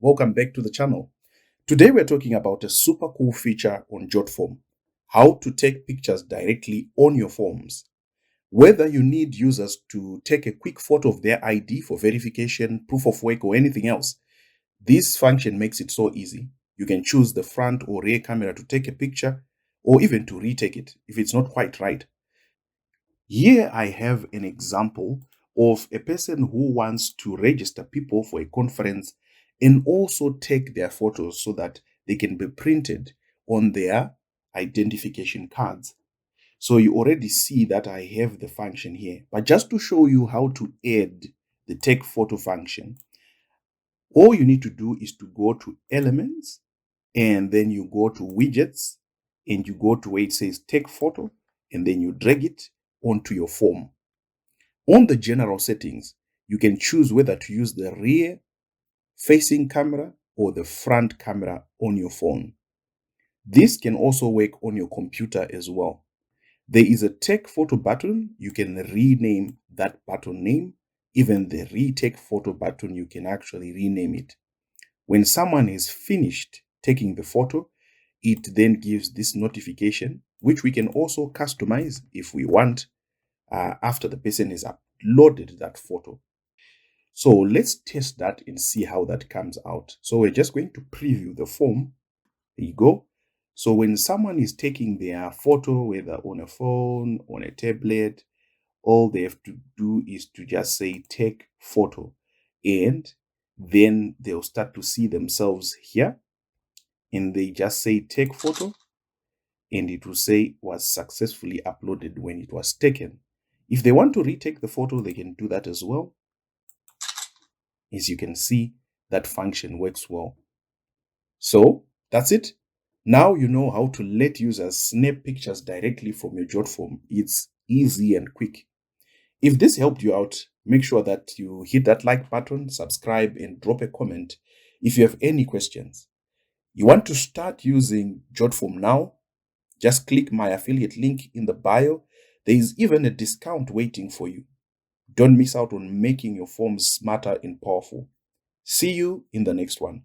welcome back to the channel. Today we're talking about a super cool feature on Jotform, how to take pictures directly on your forms. Whether you need users to take a quick photo of their ID for verification, proof of work, or anything else, this function makes it so easy. You can choose the front or rear camera to take a picture or even to retake it if it's not quite right. Here I have an example of a person who wants to register people for a conference and also take their photos so that they can be printed on their identification cards. So you already see that I have the function here. But just to show you how to add the take photo function, all you need to do is to go to Elements and then you go to Widgets and you go to where it says take photo and then you drag it onto your form. On the general settings, you can choose whether to use the rear facing camera or the front camera on your phone. This can also work on your computer as well. There is a take photo button. You can rename that button name. Even the retake photo button, you can actually rename it. When someone is finished taking the photo, it then gives this notification, which we can also customize if we want after the person has uploaded that photo. So let's test that and see how that comes out. So we're just going to preview the form. There you go. So when someone is taking their photo, whether on a phone, on a tablet, all they have to do is to just say take photo, and then they'll start to see themselves here, and they just say take photo, and it will say was successfully uploaded when it was taken. If they want to retake the photo, they can do that as well. As you can see, that function works well. So that's it. Now you know how to let users snap pictures directly from your Jotform. It's easy and quick. If this helped you out, make sure that you hit that like button, subscribe, and drop a comment if you have any questions. You want to start using Jotform now? Just click my affiliate link in the bio. There is even a discount waiting for you. Don't miss out on making your forms smarter and powerful. See you in the next one.